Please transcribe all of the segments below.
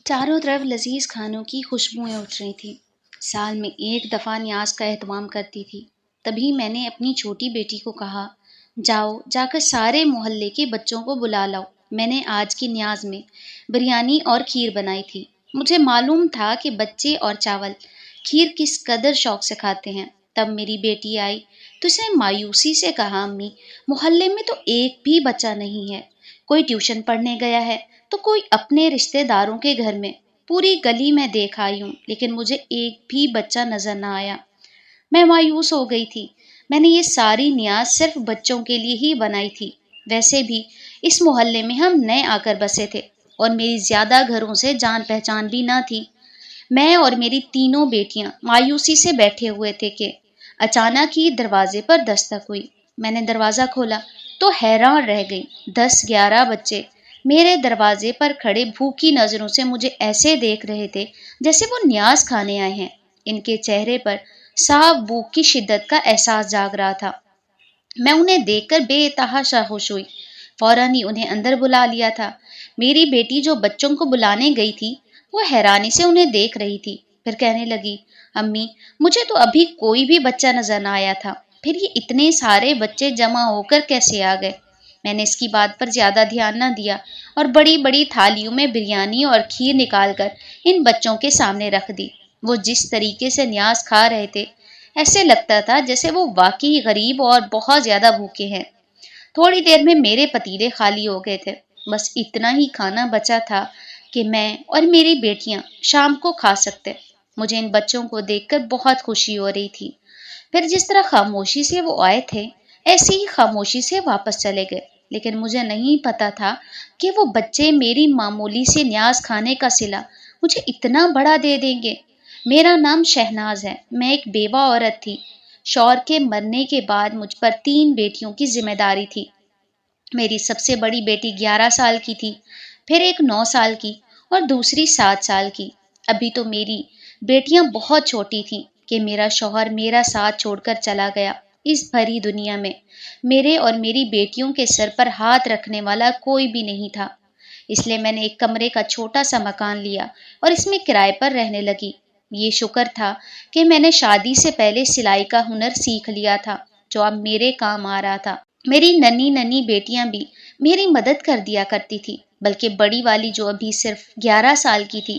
چاروں طرف لذیذ کھانوں کی خوشبوئیں اٹھ رہی تھیں۔ سال میں ایک دفعہ نیاز کا اہتمام کرتی تھی۔ تبھی میں نے اپنی چھوٹی بیٹی کو کہا، جاؤ جا کر سارے محلے کے بچوں کو بلا لاؤ۔ میں نے آج کی نیاز میں بریانی اور کھیر بنائی تھی۔ مجھے معلوم تھا کہ بچے اور چاول کھیر کس قدر شوق سے کھاتے ہیں۔ تب میری بیٹی آئی تو اس نے مایوسی سے کہا، امی، محلے میں تو ایک بھی بچہ نہیں ہے۔ کوئی ٹیوشن پڑھنے گیا ہے تو کوئی اپنے رشتہ داروں کے گھر میں۔ پوری گلی میں دیکھ آئی ہوں لیکن مجھے ایک بھی بچہ نظر نہ آیا۔ میں مایوس ہو گئی تھی۔ میں نے یہ ساری نیاز صرف بچوں کے لیے ہی بنائی تھی۔ ویسے بھی اس محلے میں ہم نئے آ کر بسے تھے اور میری زیادہ گھروں سے جان پہچان بھی نہ تھی۔ میں اور میری تینوں بیٹیاں مایوسی سے بیٹھے ہوئے تھے کہ اچانک ہی دروازے پر دستک ہوئی۔ میں نے دروازہ کھولا تو حیران رہ گئی۔ 10-11 بچے میرے دروازے پر کھڑے بھوکی نظروں سے مجھے ایسے دیکھ رہے تھے جیسے وہ نیاز کھانے آئے ہیں۔ ان کے چہرے پر صاف بھوک کی شدت کا احساس جاگ رہا تھا۔ میں انہیں دیکھ کر بے تحاشا خوش ہوئی۔ فوراً ہی انہیں اندر بلا لیا تھا۔ میری بیٹی جو بچوں کو بلانے گئی تھی وہ حیرانی سے انہیں دیکھ رہی تھی، پھر کہنے لگی، امی، مجھے تو ابھی کوئی بھی بچہ نظر نہ آیا تھا، پھر یہ اتنے سارے بچے جمع ہو کر کیسے آ گئے؟ میں نے اس کی بات پر زیادہ دھیان نہ دیا اور بڑی بڑی تھالیوں میں بریانی اور کھیر نکال کر ان بچوں کے سامنے رکھ دی۔ وہ جس طریقے سے نیاز کھا رہے تھے، ایسے لگتا تھا جیسے وہ واقعی غریب اور بہت زیادہ بھوکے ہیں۔ تھوڑی دیر میں میرے پتیلے خالی ہو گئے تھے۔ بس اتنا ہی کھانا بچا تھا کہ میں اور میری بیٹیاں شام کو کھا سکتے۔ مجھے ان بچوں کو دیکھ کر بہت خوشی ہو رہی تھی۔ پھر جس طرح خاموشی سے وہ آئے تھے ایسے ہی خاموشی سے واپس چلے گئے، لیکن مجھے نہیں پتا تھا کہ وہ بچے میری معمولی سے نیاز کھانے کا صلہ مجھے اتنا بڑا دے دیں گے۔ میرا نام شہناز ہے۔ میں ایک بیوہ عورت تھی۔ شوہر کے مرنے کے بعد مجھ پر 3 بیٹیوں کی ذمہ داری تھی۔ میری سب سے بڑی بیٹی 11 سال کی تھی، پھر ایک 9 سال کی اور دوسری 7 سال کی۔ ابھی تو میری بیٹیاں بہت چھوٹی تھیں کہ میرا شوہر میرا ساتھ چھوڑ کر چلا گیا۔ اس بھری دنیا میں میرے اور میری بیٹیوں کے سر پر ہاتھ رکھنے والا کوئی بھی نہیں تھا۔ اس لیے میں نے ایک کمرے کا چھوٹا سا مکان لیا اور اس میں کرائے پر رہنے لگی۔ یہ شکر تھا کہ میں نے شادی سے پہلے سلائی کا ہنر سیکھ لیا تھا جو اب میرے کام آ رہا تھا۔ میری ننھی ننھی بیٹیاں بھی میری مدد کر دیا کرتی تھی، بلکہ بڑی والی جو ابھی صرف 11 سال کی تھی،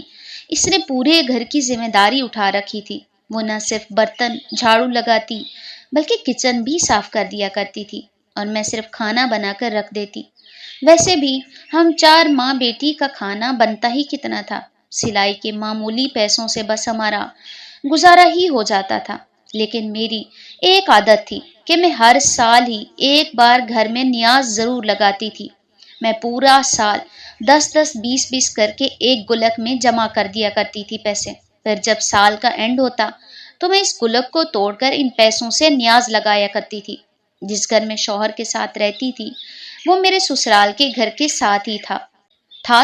اس نے پورے گھر کی ذمہ داری اٹھا رکھی تھی۔ وہ نہ صرف برتن جھاڑو لگاتی بلکہ کچن بھی صاف کر دیا کرتی تھی اور میں صرف کھانا بنا کر رکھ دیتی۔ ویسے بھی ہم 4 ماں بیٹی کا کھانا بنتا ہی کتنا تھا۔ سلائی کے معمولی پیسوں سے بس ہمارا گزارا ہی ہو جاتا تھا۔ لیکن میری ایک عادت تھی کہ میں ہر سال ہی ایک بار گھر میں نیاز ضرور لگاتی تھی۔ میں پورا سال 10-10 20-20 کر کے ایک گلک میں جمع کر دیا کرتی تھی پیسے۔ پھر جب سال کا اینڈ ہوتا تو میں اس گلک کو توڑ کر ان پیسوں سے نیاز لگایا کرتی تھی۔ جس گھر میں شوہر کے ساتھ رہتی تھی وہ میرے سسرال کے گھر کے ساتھ ہی تھا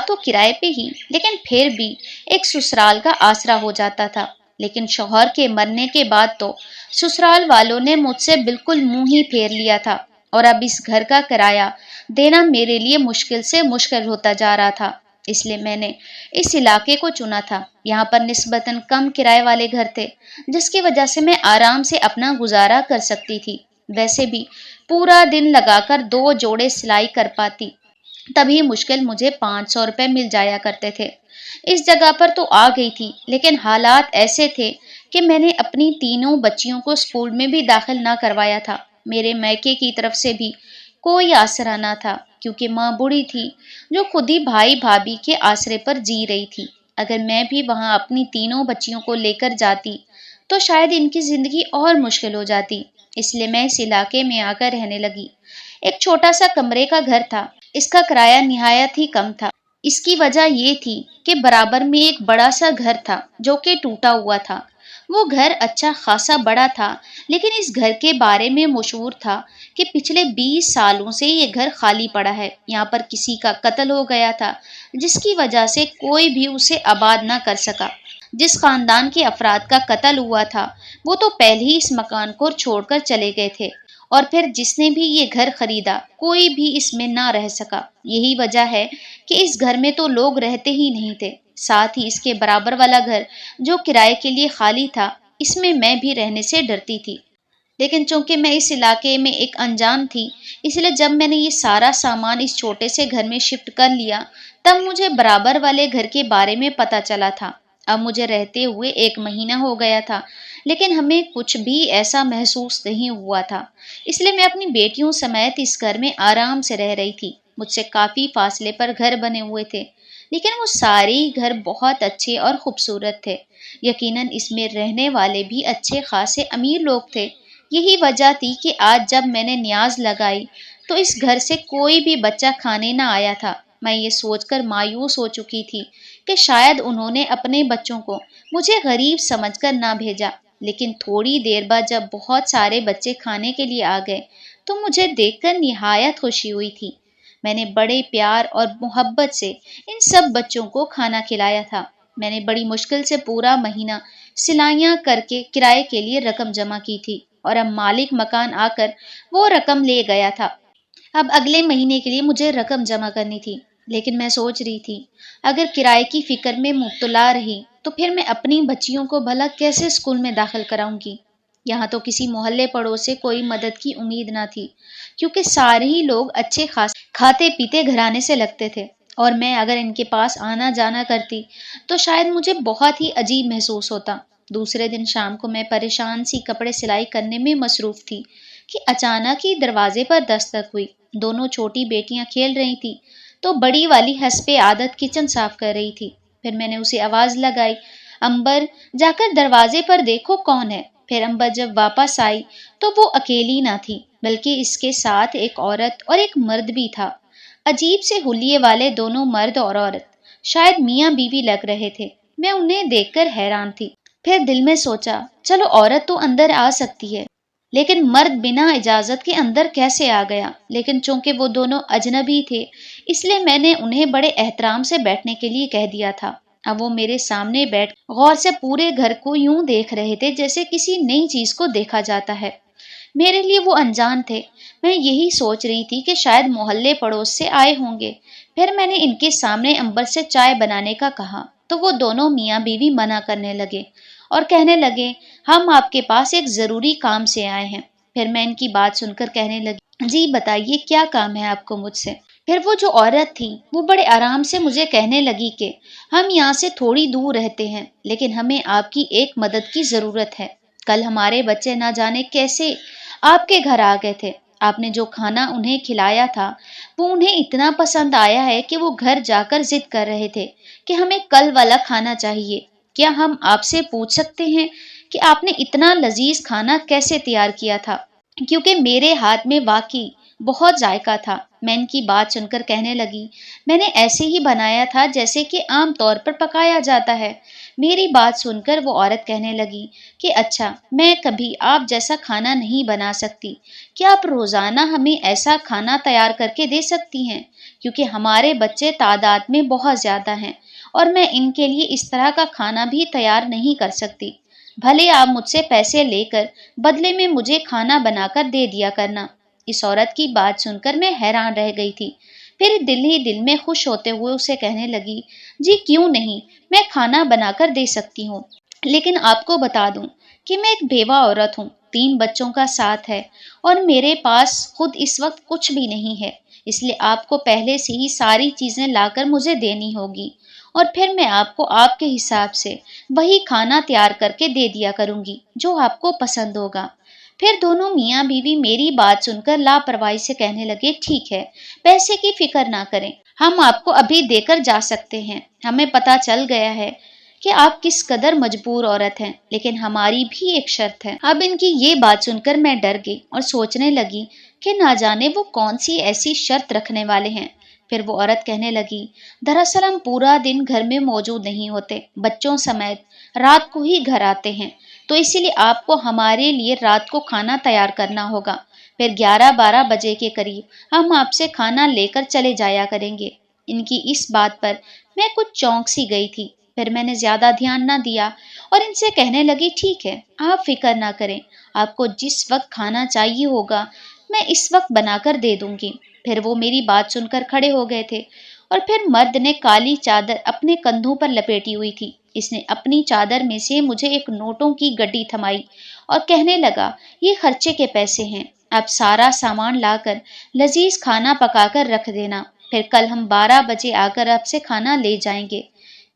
تو کرائے پہ ہی، لیکن پھر بھی ایک سسرال کا آسرا ہو جاتا تھا۔ لیکن شوہر کے مرنے کے بعد تو سسرال والوں نے مجھ سے بالکل منہ ہی پھیر لیا تھا اور اب اس گھر کا کرایہ دینا میرے لیے مشکل سے مشکل ہوتا جا رہا تھا۔ اس لیے میں نے اس علاقے کو چنا تھا۔ یہاں پر نسبتاً کم کرائے والے گھر تھے جس کی وجہ سے میں آرام سے اپنا گزارا کر سکتی تھی۔ ویسے بھی پورا دن لگا کر 2 جوڑے سلائی کر پاتی، تبھی مشکل مجھے 500 روپے مل جایا کرتے تھے۔ اس جگہ پر تو آ گئی تھی لیکن حالات ایسے تھے کہ میں نے اپنی تینوں بچیوں کو اسکول میں بھی داخل نہ کروایا تھا۔ میرے میکے کی طرف سے بھی کوئی آسرا نہ تھا کیونکہ ماں بوڑھی تھی جو خود ہی بھائی بھابھی کے آسرے پر جی رہی تھی۔ اگر میں بھی وہاں اپنی تینوں بچیوں کو لے کر جاتی تو شاید ان کی زندگی اور مشکل ہو جاتی۔ اس لیے میں اس علاقے میں آ کر رہنے لگی۔ ایک چھوٹا سا کمرے کا گھر تھا۔ اس کا کرایہ نہایت ہی کم تھا۔ اس کی وجہ یہ تھی کہ برابر میں ایک بڑا سا گھر تھا جو کہ ٹوٹا ہوا تھا۔ وہ گھر اچھا خاصا بڑا تھا لیکن اس گھر کے بارے میں مشہور تھا کہ پچھلے 20 سالوں سے یہ گھر خالی پڑا ہے۔ یہاں پر کسی کا قتل ہو گیا تھا جس کی وجہ سے کوئی بھی اسے آباد نہ کر سکا۔ جس خاندان کے افراد کا قتل ہوا تھا وہ تو پہلے ہی اس مکان کو چھوڑ کر چلے گئے تھے اور پھر جس نے بھی یہ گھر خریدا کوئی بھی اس میں نہ رہ سکا۔ یہی وجہ ہے کہ اس گھر میں تو لوگ رہتے ہی نہیں تھے۔ ساتھ ہی اس کے برابر والا گھر جو کرائے کے لیے خالی تھا، اس میں بھی رہنے سے ڈرتی تھی۔ لیکن چونکہ میں اس علاقے میں ایک انجان تھی، اس لیے جب میں نے یہ سارا سامان اس چھوٹے سے گھر میں شفٹ کر لیا، تب مجھے برابر والے گھر کے بارے میں پتہ چلا تھا۔ اب مجھے رہتے ہوئے 1 مہینہ ہو گیا تھا، لیکن ہمیں کچھ بھی ایسا محسوس نہیں ہوا تھا، اس لیے میں اپنی بیٹیوں سمیت اس گھر میں آرام سے رہ رہی تھی۔ مجھ سے کافی فاصلے پر گھر بنے ہوئے تھے، لیکن وہ سارے گھر بہت اچھے اور خوبصورت تھے۔ یقیناً اس میں رہنے والے بھی اچھے خاصے امیر لوگ تھے۔ یہی وجہ تھی کہ آج جب میں نے نیاز لگائی تو اس گھر سے کوئی بھی بچہ کھانے نہ آیا تھا۔ میں یہ سوچ کر مایوس ہو چکی تھی کہ شاید انہوں نے اپنے بچوں کو مجھے غریب سمجھ کر نہ بھیجا، لیکن تھوڑی دیر بعد جب بہت سارے بچے کھانے کے لیے آ گئے تو مجھے دیکھ کر نہایت خوشی ہوئی تھی۔ میں نے بڑے پیار اور محبت سے ان سب بچوں کو کھانا کھلایا تھا۔ میں نے بڑی مشکل سے پورا مہینہ سلائیاں کر کے کرائے کے لیے رقم جمع کی تھی، اور اب مالک مکان آ کر وہ رقم لے گیا تھا۔ اب اگلے مہینے کے لیے مجھے رقم جمع کرنی تھی، لیکن میں سوچ رہی تھی اگر کرائے کی فکر میں مبتلا رہی تو پھر میں اپنی بچیوں کو بھلا کیسے اسکول میں داخل کراؤں گی؟ یہاں تو کسی محلے پڑوس سے کوئی مدد کی امید نہ تھی، کیونکہ سارے ہی لوگ اچھے خاص کھاتے پیتے گھرانے سے لگتے تھے، اور میں اگر ان کے پاس آنا جانا کرتی تو شاید مجھے بہت ہی عجیب محسوس ہوتا۔ دوسرے دن شام کو میں پریشان سی کپڑے سلائی کرنے میں مصروف تھی کہ اچانک ہی دروازے پر دستک ہوئی۔ دونوں چھوٹی بیٹیاں کھیل رہی تھی تو بڑی والی حسب عادت کچن صاف کر رہی تھی۔ پھر میں نے اسے آواز لگائی، امبر جا کر دروازے پر دیکھو کون ہے۔ پھر امبر جب واپس آئی تو وہ اکیلی نہ تھی، بلکہ اس کے ساتھ ایک عورت اور ایک مرد بھی تھا۔ عجیب سے حلیے والے دونوں مرد اور عورت شاید میاں بیوی لگ رہے تھے۔ میں انہیں دیکھ کر حیران تھی۔ پھر دل میں سوچا چلو عورت تو اندر آ سکتی ہے، لیکن مرد بنا اجازت کے اندر کیسے آ گیا؟ لیکن چونکہ وہ دونوں اجنبی تھے اس لیے میں نے انہیں بڑے احترام سے بیٹھنے کے لیے کہہ دیا تھا۔ اب وہ میرے سامنے بیٹھ غور سے پورے گھر کو یوں دیکھ رہے تھے جیسے کسی نئی چیز کو دیکھا جاتا ہے۔ میرے لیے وہ انجان تھے۔ میں یہی سوچ رہی تھی کہ شاید محلے پڑوس سے آئے ہوں گے۔ پھر میں نے ان کے سامنے امبر سے چائے بنانے کا کہا تو وہ دونوں میاں بیوی منع کرنے لگے اور کہنے لگے ہم آپ کے پاس ایک ضروری کام سے آئے ہیں۔ پھر میں ان کی بات سن کر کہنے لگی جی بتائیے کیا کام ہے آپ کو مجھ سے؟ پھر وہ جو عورت تھی وہ بڑے آرام سے مجھے کہنے لگی کہ ہم یہاں سے تھوڑی دور رہتے ہیں، لیکن ہمیں آپ کی ایک مدد کی ضرورت ہے۔ کل ہمارے بچے نہ جانے کیسے آپ کے گھر آ گئے تھے۔ آپ نے جو کھانا انہیں کھلایا تھا وہ انہیں اتنا پسند آیا ہے کہ وہ گھر جا کر ضد کر رہے تھے کہ ہمیں کل والا کھانا چاہیے۔ کیا ہم آپ سے پوچھ سکتے ہیں کہ آپ نے اتنا لذیذ کھانا کیسے تیار کیا تھا؟ کیونکہ میرے ہاتھ میں واقعی بہت ذائقہ تھا۔ میں ان کی بات سن کر کہنے لگی میں نے ایسے ہی بنایا تھا جیسے کہ عام طور پر پکایا جاتا ہے۔ میری بات سن کر وہ عورت کہنے لگی کہ اچھا میں کبھی آپ جیسا کھانا نہیں بنا سکتی، کیا آپ روزانہ ہمیں ایسا کھانا تیار کر کے دے سکتی ہیں؟ کیونکہ ہمارے بچے تعداد میں بہت زیادہ ہیں اور میں ان کے لیے اس طرح کا کھانا بھی تیار نہیں کر سکتی۔ بھلے آپ مجھ سے پیسے لے کر بدلے میں مجھے کھانا بنا کر دے دیا کرنا۔ اس عورت کی بات سن کر میں حیران رہ گئی تھی۔ پھر دل ہی دل میں خوش ہوتے ہوئے اسے کہنے لگی جی کیوں نہیں، میں کھانا بنا کر دے سکتی ہوں، لیکن آپ کو بتا دوں کہ میں ایک بیوہ عورت ہوں، 3 بچوں کا ساتھ ہے اور میرے پاس خود اس وقت کچھ بھی نہیں ہے، اس لیے آپ کو پہلے سے ہی ساری چیزیں لا کر مجھے دینی ہوگی اور پھر میں آپ کو آپ کے حساب سے وہی کھانا تیار کر کے دے دیا کروں گی جو آپ کو پسند ہوگا۔ پھر دونوں میاں بیوی میری بات سن کر لاپرواہی سے کہنے لگے ٹھیک ہے، پیسے کی فکر نہ کریں، ہم آپ کو ابھی دے کر جا سکتے ہیں۔ ہمیں پتہ چل گیا ہے کہ آپ کس قدر مجبور عورت ہیں، لیکن ہماری بھی ایک شرط ہے۔ اب ان کی یہ بات سن کر میں ڈر گئی اور سوچنے لگی کہ نہ جانے وہ کون سی ایسی شرط رکھنے والے ہیں۔ پھر وہ عورت کہنے لگی دراصل ہم پورا دن گھر میں موجود نہیں ہوتے، بچوں سمیت رات کو ہی گھر آتے ہیں، تو اسی لیے آپ کو ہمارے لیے رات کو کھانا تیار کرنا ہوگا۔ پھر 11-12 بجے کے قریب ہم آپ سے کھانا لے کر چلے جایا کریں گے۔ ان کی اس بات پر میں کچھ چونک سی گئی تھی۔ پھر میں نے زیادہ دھیان نہ دیا اور ان سے کہنے لگی ٹھیک ہے، آپ فکر نہ کریں، آپ کو جس وقت کھانا چاہیے ہوگا میں اس وقت بنا کر دے دوں گی۔ پھر وہ میری بات سن کر کھڑے ہو گئے تھے اور پھر مرد نے کالی چادر اپنے کندھوں پر لپیٹی ہوئی تھی۔ اس نے اپنی چادر میں سے مجھے ایک نوٹوں کی گڈی تھمائی اور کہنے لگا، یہ خرچے کے پیسے ہیں، اب سارا سامان لا کر لذیذ کھانا پکا کر رکھ دینا، پھر کل ہم 12 بجے آ کر آپ سے کھانا لے جائیں گے۔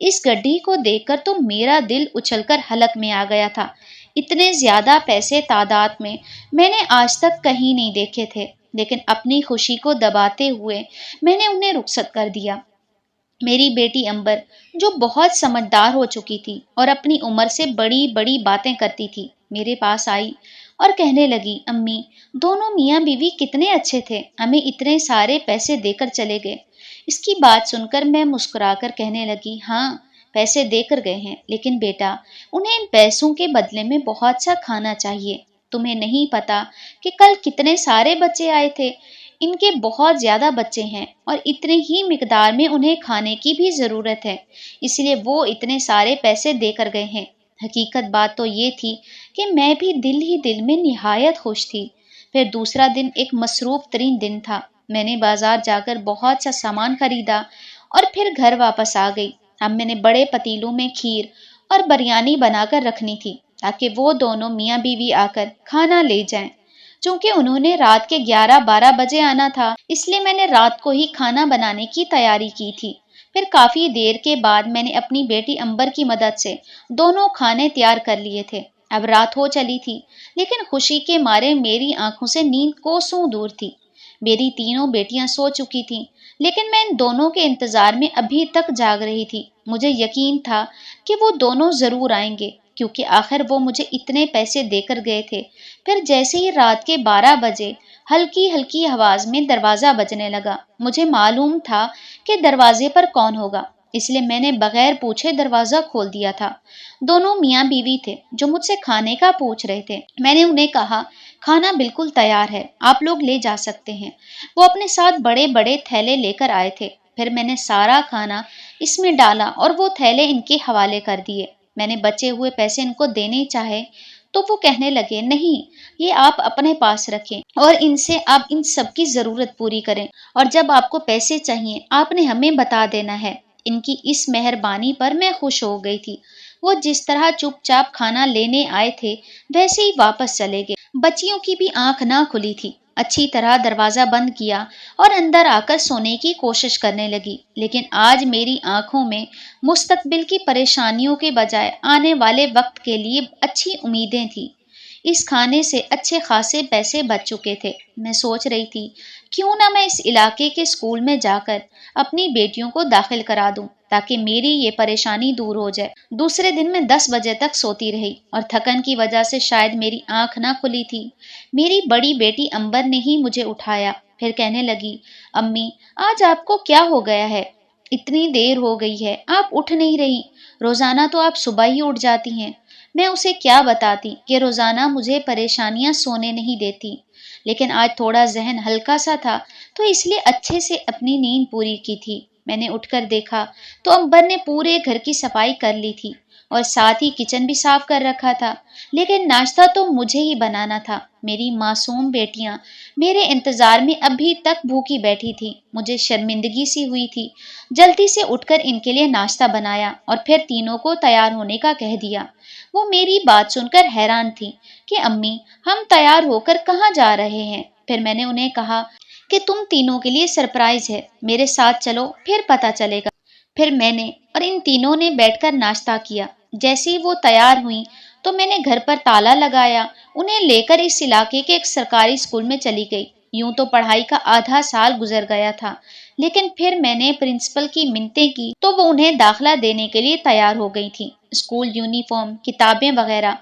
اس گڈی کو دیکھ کر تو میرا دل اچھل کر حلق میں آ گیا تھا۔ اتنے زیادہ پیسے تعداد میں نے آج تک کہیں نہیں دیکھے تھے، لیکن اپنی خوشی کو دباتے ہوئے میں نے انہیں رخصت کر دیا۔ میری بیٹی امبر، جو بہت سمجھدار ہو چکی تھی اور اپنی عمر سے بڑی بڑی باتیں کرتی تھی، میرے پاس آئی اور کہنے لگی، امی، دونوں میاں بیوی کتنے اچھے تھے، ہمیں اتنے سارے پیسے دے کر چلے گئے۔ اس کی بات سن کر میں مسکرا کر کہنے لگی، ہاں، پیسے دے کر گئے ہیں، لیکن بیٹا، انہیں ان پیسوں کے بدلے میں بہت سا کھانا چاہیے۔ تمہیں نہیں پتا کہ کل کتنے سارے بچے آئے تھے، ان کے بہت زیادہ بچے ہیں اور اتنے ہی مقدار میں انہیں کھانے کی بھی ضرورت ہے، اس لیے وہ اتنے سارے پیسے دے کر گئے ہیں۔ حقیقت بات تو یہ تھی کہ میں بھی دل ہی دل میں نہایت خوش تھی۔ پھر دوسرا دن ایک مصروف ترین دن تھا۔ میں نے بازار جا کر بہت سا سامان خریدا اور پھر گھر واپس آ گئی۔ اب میں نے بڑے پتیلوں میں کھیر اور بریانی بنا کر رکھنی تھی تاکہ وہ دونوں میاں بیوی آ کر کھانا لے جائیں۔ چونکہ انہوں نے رات کے 11-12 بجے آنا تھا، اس لیے میں نے رات کو ہی کھانا بنانے کی تیاری کی تھی۔ پھر کافی دیر کے بعد میں نے اپنی بیٹی امبر کی مدد سے دونوں کھانے تیار کر لیے تھے۔ اب رات ہو چلی تھی، لیکن خوشی کے مارے میری آنکھوں سے نیند کوسوں دور تھی۔ میری تینوں بیٹیاں سو چکی تھیں، لیکن میں ان دونوں کے انتظار میں ابھی تک جاگ رہی تھی۔ مجھے یقین تھا کہ وہ دونوں ضرور آئیں گے، کیونکہ آخر وہ مجھے اتنے پیسے دے کر گئے تھے۔ پھر جیسے ہی رات کے 12 بجے ہلکی ہلکی آواز میں دروازہ بجنے لگا، مجھے معلوم تھا کہ دروازے پر کون ہوگا، اس لیے میں نے بغیر پوچھے دروازہ کھول دیا تھا۔ دونوں میاں بیوی تھے جو مجھ سے کھانے کا پوچھ رہے تھے۔ میں نے انہیں کہا، کھانا بالکل تیار ہے، آپ لوگ لے جا سکتے ہیں۔ وہ اپنے ساتھ بڑے بڑے تھیلے لے کر آئے تھے۔ پھر میں نے سارا کھانا اس میں ڈالا اور وہ تھیلے ان کے حوالے کر دیے۔ میں نے بچے ہوئے پیسے ان کو دینے چاہے تو وہ کہنے لگے، نہیں، یہ آپ اپنے پاس رکھیں اور ان سے آپ ان سب کی ضرورت پوری کریں، اور جب آپ کو پیسے چاہیے آپ نے ہمیں بتا دینا ہے۔ ان کی اس مہربانی پر میں خوش ہو گئی تھی۔ وہ جس طرح چپ چاپ کھانا لینے آئے تھے ویسے ہی واپس چلے گئے۔ بچیوں کی بھی آنکھ نہ کھلی تھی۔ اچھی طرح دروازہ بند کیا اور اندر آ کر سونے کی کوشش کرنے لگی، لیکن آج میری آنکھوں میں مستقبل کی پریشانیوں کے بجائے آنے والے وقت کے لیے اچھی امیدیں تھیں۔ اس کھانے سے اچھے خاصے پیسے بچ چکے تھے۔ میں سوچ رہی تھی، کیوں نہ میں اس علاقے کے اسکول میں جا کر اپنی بیٹیوں کو داخل کرا دوں تاکہ میری یہ پریشانی دور ہو جائے۔ دوسرے دن میں 10 بجے تک سوتی رہی اور تھکن کی وجہ سے شاید میری آنکھ نہ کھلی تھی۔ میری بڑی بیٹی امبر نے ہی مجھے اٹھایا، پھر کہنے لگی، امی، آج آپ کو کیا ہو گیا ہے؟ اتنی دیر ہو گئی ہے، آپ اٹھ نہیں رہی۔ روزانہ تو آپ صبح ہی اٹھ جاتی ہیں۔ میں اسے کیا بتاتی کہ روزانہ مجھے پریشانیاں سونے نہیں دیتی، لیکن آج تھوڑا ذہن ہلکا سا تھا تو اس لیے اچھے سے اپنی نیند پوری کی تھی۔ میں نے اٹھ کر دیکھا تو امبر نے پورے گھر کی صفائی کر لی تھی اور ساتھ ہی کچن بھی صاف کر رکھا تھا، لیکن ناشتہ تو مجھے ہی بنانا تھا۔ میری معصوم بیٹیاں میرے انتظار میں ابھی تک بھوکی بیٹھی تھی۔ مجھے شرمندگی سی ہوئی تھی۔ جلدی سے اٹھ کر ان کے لیے ناشتہ بنایا اور پھر تینوں کو تیار ہونے کا کہہ دیا۔ وہ میری بات سن کر حیران تھی کہ امی، ہم تیار ہو کر کہاں جا رہے ہیں؟ پھر میں نے انہیں کہا کہ تم تینوں کے لیے سرپرائز ہے، میرے ساتھ چلو، پھر پتہ چلے گا۔ پھر میں نے اور ان تینوں نے بیٹھ کر ناشتہ کیا۔ جیسے ہی وہ تیار ہوئیں تو میں نے گھر پر تالا لگایا، انہیں لے کر اس علاقے کے ایک سرکاری اسکول میں چلی گئی۔ یوں تو پڑھائی کا آدھا سال گزر گیا تھا، لیکن پھر میں نے پرنسپل کی منتیں کی تو وہ انہیں داخلہ دینے کے لیے تیار ہو گئی تھی۔ اسکول یونیفارم، کتابیں وغیرہ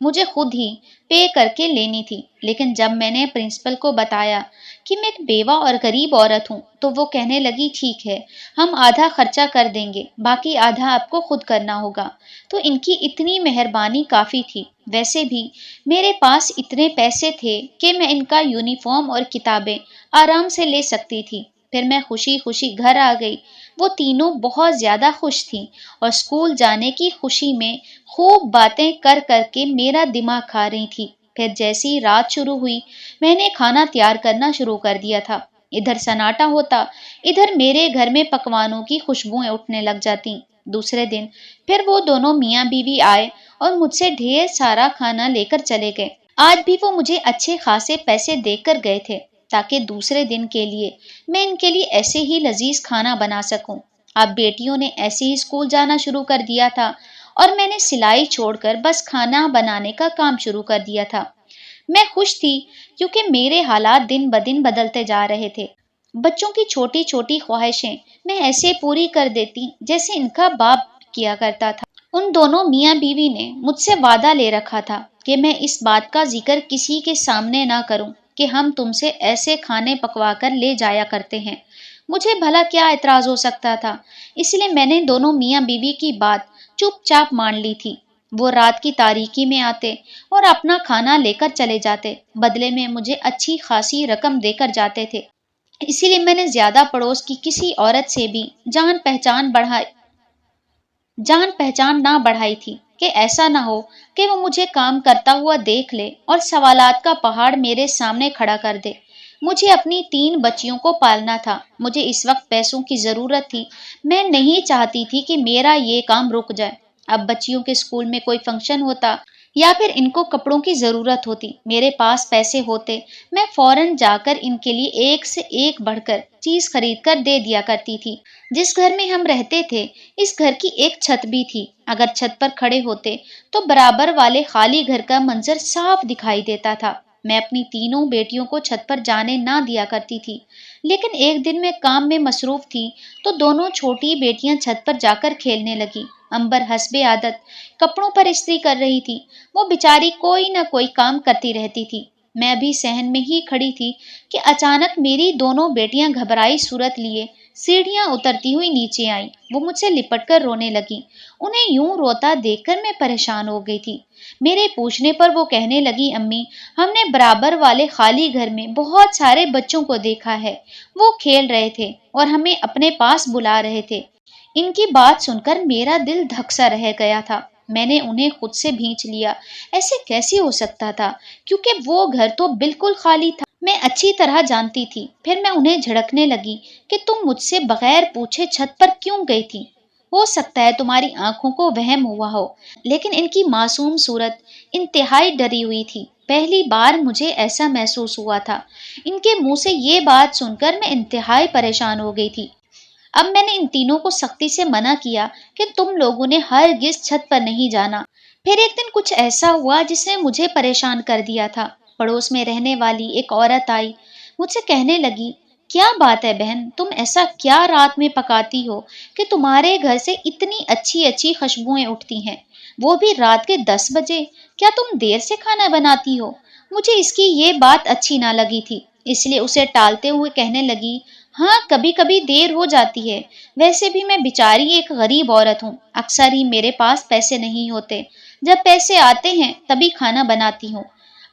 مجھے خود ہی پے کر کے لینی تھی، لیکن جب میں نے پرنسپل کو بتایا کہ میں ایک بیوہ اور غریب عورت ہوں تو وہ کہنے لگی، ٹھیک ہے، ہم آدھا خرچہ کر دیں گے، باقی آدھا آپ کو خود کرنا ہوگا۔ تو ان کی اتنی مہربانی کافی تھی۔ ویسے بھی میرے پاس اتنے پیسے تھے کہ میں ان کا یونیفارم اور کتابیں آرام سے لے سکتی تھی۔ پھر میں خوشی خوشی گھر آ گئی۔ وہ تینوں بہت زیادہ خوش تھیں اور اسکول جانے کی خوشی میں خوب باتیں کر کر کے میرا دماغ کھا رہی تھی۔ پھر جیسی رات شروع ہوئی میں نے کھانا تیار کرنا شروع کر دیا تھا۔ ادھر سناٹا ہوتا، ادھر میرے گھر میں پکوانوں کی خوشبوئیں اٹھنے لگ جاتی۔ دوسرے دن پھر وہ دونوں میاں بیوی آئے اور مجھ سے ڈھیر سارا کھانا لے کر چلے گئے۔ آج بھی وہ مجھے اچھے خاصے پیسے دے کر گئے تھے تاکہ دوسرے دن کے لیے میں ان کے لیے ایسے ہی لذیذ کھانا بنا سکوں۔ اب بیٹیوں نے ایسے ہی اسکول جانا شروع کر دیا تھا اور میں نے سلائی چھوڑ کر بس کھانا بنانے کا کام شروع کر دیا تھا۔ میں خوش تھی کیونکہ میرے حالات دن بدن بدلتے جا رہے تھے۔ بچوں کی چھوٹی چھوٹی خواہشیں میں ایسے پوری کر دیتی جیسے ان کا باپ کیا کرتا تھا۔ ان دونوں میاں بیوی نے مجھ سے وعدہ لے رکھا تھا کہ میں اس بات کا ذکر کسی کے سامنے نہ کروں کہ ہم تم سے ایسے کھانے پکوا کر لے جایا کرتے ہیں۔ مجھے بھلا کیا اعتراض ہو سکتا تھا، اس لیے میں نے دونوں میاں بیوی کی بات چپ چاپ مان لی تھی۔ وہ رات کی تاریکی میں آتے اور اپنا کھانا لے کر چلے جاتے، بدلے میں مجھے اچھی خاصی رقم دے کر جاتے تھے۔ اسی لیے میں نے زیادہ پڑوس کی کسی عورت سے بھی جان پہچان نہ بڑھائی تھی کہ ایسا نہ ہو کہ وہ مجھے کام کرتا ہوا دیکھ لے اور سوالات کا پہاڑ میرے سامنے کھڑا کر دے۔ مجھے اپنی 3 بچیوں کو پالنا تھا، مجھے اس وقت پیسوں کی ضرورت تھی۔ میں نہیں چاہتی تھی کہ میرا یہ کام رک جائے۔ اب بچیوں کے اسکول میں کوئی فنکشن ہوتا یا پھر ان کو کپڑوں کی ضرورت ہوتی، میرے پاس پیسے ہوتے، میں فوراً جا کر ان کے لیے ایک سے ایک بڑھ کر چیز خرید کر دے دیا کرتی تھی۔ جس گھر میں ہم رہتے تھے اس گھر کی ایک چھت بھی تھی، اگر چھت پر کھڑے ہوتے تو برابر والے خالی گھر کا منظر صاف دکھائی دیتا تھا۔ میں اپنی تینوں بیٹیوں کو چھت پر جانے نہ دیا کرتی تھی، لیکن ایک دن میں کام میں مصروف تھی تو دونوں چھوٹی بیٹیاں چھت پر جا کر کھیلنے لگی۔ امبر حسب عادت کپڑوں پر استری کر رہی تھی، وہ بیچاری کوئی نہ کوئی کام کرتی رہتی تھی۔ میں ابھی صحن میں ہی کھڑی تھی کہ اچانک میری دونوں بیٹیاں گھبرائی صورت لیے سیڑھیاں اترتی ہوئی نیچے آئیں۔ وہ مجھ سے لپٹ کر رونے لگی۔ انہیں یوں روتا دیکھ کر میں پریشان ہو گئی تھی۔ میرے پوچھنے پر وہ کہنے لگی، امی، ہم نے برابر والے خالی گھر میں بہت سارے بچوں کو دیکھا ہے، وہ کھیل رہے تھے اور ہمیں اپنے پاس بلا رہے تھے۔ ان کی بات سن کر میرا دل دھک سا رہ گیا تھا۔ میں نے انہیں خود سے بھینچ لیا۔ ایسے کیسے ہو سکتا تھا، کیونکہ وہ گھر تو بالکل خالی تھا۔ میں اچھی طرح جانتی تھی۔ پھر میں انہیں جھڑکنے لگی کہ تم مجھ سے بغیر پوچھے چھت پر کیوں گئی تھی؟ ہو سکتا ہے تمہاری آنکھوں کو وہم ہوا ہو، لیکن ان کی معصوم صورت انتہائی ڈری ہوئی تھی۔ پہلی بار مجھے ایسا محسوس ہوا تھا۔ ان کے منہ سے یہ بات سن کر میں انتہائی پریشان ہو گئی تھی۔ اب میں نے ان تینوں کو سختی سے منع کیا کہ تم لوگوں نے ہرگز چھت پر نہیں جانا۔ پھر ایک دن کچھ ایسا ہوا جس نے مجھے پریشان کر دیا تھا۔ پڑوس میں رہنے والی ایک عورت آئی، مجھ سے کہنے لگی، کیا بات ہے بہن، تم ایسا کیا رات میں پکاتی ہو کہ تمہارے گھر سے اتنی اچھی اچھی خوشبوئیں اٹھتی ہیں، وہ بھی رات کے 10 بجے؟ کیا تم دیر سے کھانا بناتی ہو؟ مجھے اس کی یہ بات اچھی نہ لگی تھی، اس لیے اسے ٹالتے ہوئے کہنے لگی، ہاں کبھی کبھی دیر ہو جاتی ہے، ویسے بھی میں بیچاری ایک غریب عورت ہوں، اکثر ہی میرے پاس پیسے نہیں ہوتے، جب پیسے آتے ہیں تبھی کھانا بناتی ہوں۔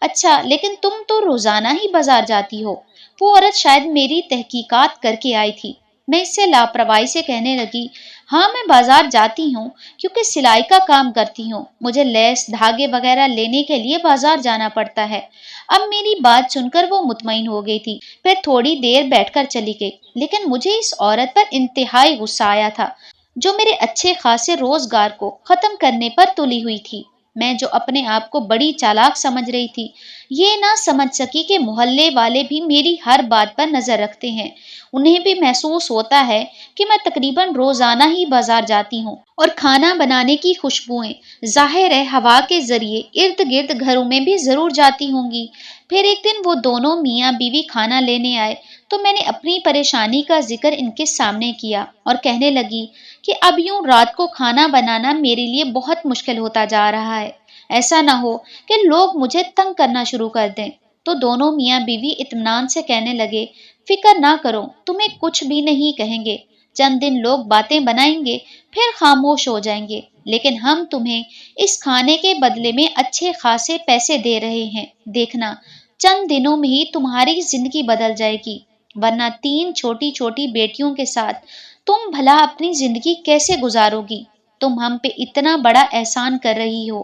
اچھا لیکن تم تو روزانہ ہی بازار جاتی ہو؟ وہ عورت شاید میری تحقیقات کر کے آئی تھی۔ میں اس سے لاپرواہی سے کہنے لگی، ہاں میں بازار جاتی ہوں کیونکہ سلائی کا کام کرتی ہوں، مجھے لیس دھاگے وغیرہ لینے کے لیے بازار جانا پڑتا ہے۔ اب میری بات سن کر وہ مطمئن ہو گئی تھی، پھر تھوڑی دیر بیٹھ کر چلی گئی۔ لیکن مجھے اس عورت پر انتہائی غصہ آیا تھا جو میرے اچھے خاصے روزگار کو ختم کرنے پر تلی ہوئی تھی۔ میں جو اپنے آپ کو بڑی چالاک سمجھ رہی تھی، یہ نہ سمجھ سکی کہ محلے والے بھی میری ہر بات پر نظر رکھتے ہیں۔ انہیں بھی محسوس ہوتا ہے کہ میں تقریباً روزانہ ہی بازار جاتی ہوں اور کھانا بنانے کی خوشبوئیں ظاہر ہے ہوا کے ذریعے ارد گرد گھروں میں بھی ضرور جاتی ہوں گی۔ پھر ایک دن وہ دونوں میاں بیوی کھانا لینے آئے تو میں نے اپنی پریشانی کا ذکر ان کے سامنے کیا اور کہنے لگی کہ اب یوں رات کو کھانا بنانا میرے لیے بہت مشکل ہوتا جا رہا ہے، ایسا نہ ہو کہ لوگ مجھے تنگ کرنا شروع کر دیں۔ تو دونوں میاں بیوی اطمینان سے کہنے لگے، فکر نہ کرو، تمہیں کچھ بھی نہیں کہیں گے، چند دن لوگ باتیں بنائیں گے پھر خاموش ہو جائیں گے، لیکن ہم تمہیں اس کھانے کے بدلے میں اچھے خاصے پیسے دے رہے ہیں، دیکھنا چند دنوں میں ہی تمہاری زندگی بدل جائے گی، ورنہ 3 چھوٹی چھوٹی بیٹیوں کے ساتھ تم بھلا اپنی زندگی کیسے گزارو گی؟ تم ہم پہ اتنا بڑا احسان کر رہی ہو،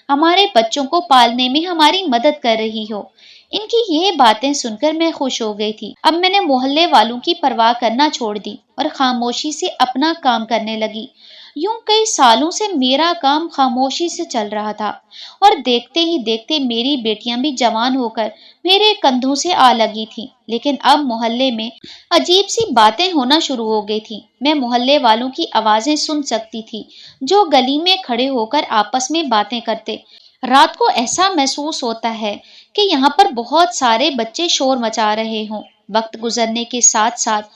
ہمارے بچوں کو پالنے میں ہماری مدد کر رہی ہو، ان کی یہ باتیں سن کر میں خوش ہو گئی تھی۔ اب میں نے محلے والوں کی پرواہ کرنا چھوڑ دی اور خاموشی سے اپنا کام کرنے لگی۔ یوں کئی سالوں سے میرا کام خاموشی سے چل رہا تھا اور دیکھتے ہی دیکھتے میری بیٹیاں بھی جوان ہو کر میرے کندھوں سے آ لگی تھیں۔ لیکن اب محلے میں عجیب سی باتیں ہونا شروع ہو گئی تھیں۔ میں محلے والوں کی آوازیں سن سکتی تھی جو گلی میں کھڑے ہو کر آپس میں باتیں کرتے۔ رات کو ایسا محسوس ہوتا ہے کہ یہاں پر بہت سارے بچے شور مچا رہے ہوں۔ وقت گزرنے کے ساتھ ساتھ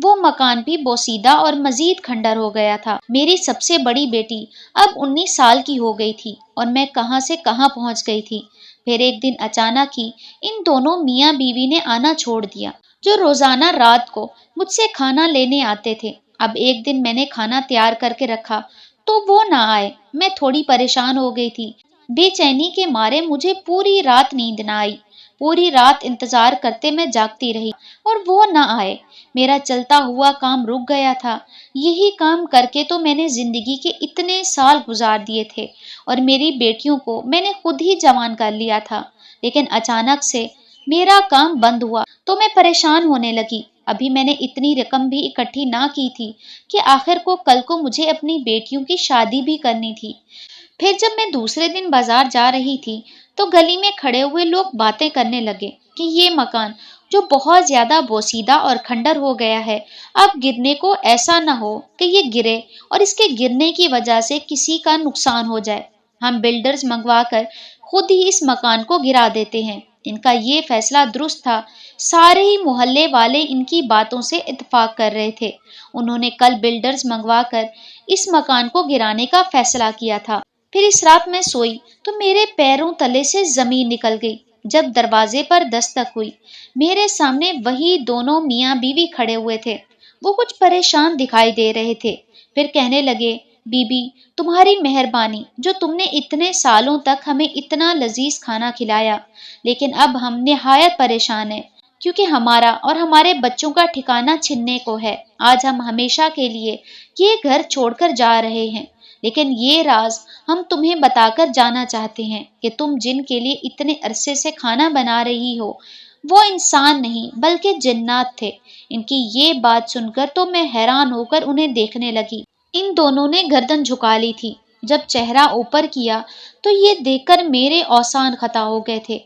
وہ مکان بھی بوسیدہ اور مزید کھنڈر ہو گیا تھا۔ میری سب سے بڑی بیٹی اب 19 سال کی ہو گئی تھی اور میں کہاں سے کہاں پہنچ گئی تھی۔ پھر ایک دن اچانک ہی ان دونوں میاں بیوی نے آنا چھوڑ دیا جو روزانہ رات کو مجھ سے کھانا لینے آتے تھے۔ اب ایک دن میں نے کھانا تیار کر کے رکھا تو وہ نہ آئے۔ میں تھوڑی پریشان ہو گئی تھی۔ بے چینی کے مارے مجھے پوری رات نیند نہ آئی۔ پوری رات انتظار کرتے میں جاگتی رہی اور وہ نہ آئے۔ میرا چلتا ہوا کام رک گیا تھا۔ یہی کام کر کے تو میں نے زندگی کے اتنے سال گزار دیے تھے اور میری بیٹیوں کو میں نے خود ہی جوان کر لیا تھا۔ لیکن اچانک سے میرا کام بند ہوا تو میں پریشان ہونے لگی۔ ابھی میں نے اتنی رقم بھی اکٹھی نہ کی تھی کہ آخر کو کل کو مجھے اپنی بیٹیوں کی شادی بھی کرنی تھی۔ پھر جب میں دوسرے دن بازار جا رہی تھی تو گلی میں کھڑے ہوئے لوگ باتیں کرنے لگے کہ یہ مکان جو بہت زیادہ بوسیدہ اور کھنڈر ہو گیا ہے اب گرنے کو ایسا نہ ہو کہ یہ گرے اور اس کے گرنے کی وجہ سے کسی کا نقصان ہو جائے۔ ہم بلڈرز منگوا کر خود ہی اس مکان کو گرا دیتے ہیں۔ ان کا یہ فیصلہ درست تھا۔ سارے ہی محلے والے ان کی باتوں سے اتفاق کر رہے تھے۔ انہوں نے کل بلڈرز منگوا کر اس مکان کو گرانے کا فیصلہ کیا تھا۔ پھر اس رات میں سوئی تو میرے پیروں تلے سے زمین نکل گئی۔ جب دروازے پر دستک ہوئی میرے سامنے وہی دونوں میاں بیوی کھڑے ہوئے تھے۔ وہ کچھ پریشان دکھائی دے رہے تھے۔ پھر کہنے لگے، بی بی تمہاری مہربانی جو تم نے اتنے سالوں تک ہمیں اتنا لذیذ کھانا کھلایا، لیکن اب ہم نہایت پریشان ہیں کیونکہ ہمارا اور ہمارے بچوں کا ٹھکانہ چھننے کو ہے۔ آج ہم ہمیشہ کے لیے یہ گھر چھوڑ کر جا رہے ہیں، لیکن یہ راز ہم تمہیں بتا کر جانا چاہتے ہیں کہ تم جن کے لیے اتنے عرصے سے کھانا بنا رہی ہو وہ انسان نہیں بلکہ جنات تھے۔ ان کی یہ بات سن کر تو میں حیران ہو کر انہیں دیکھنے لگی۔ ان دونوں نے گردن جھکا لی تھی۔ جب چہرہ اوپر کیا تو یہ دیکھ کر میرے اوسان خطا ہو گئے تھے۔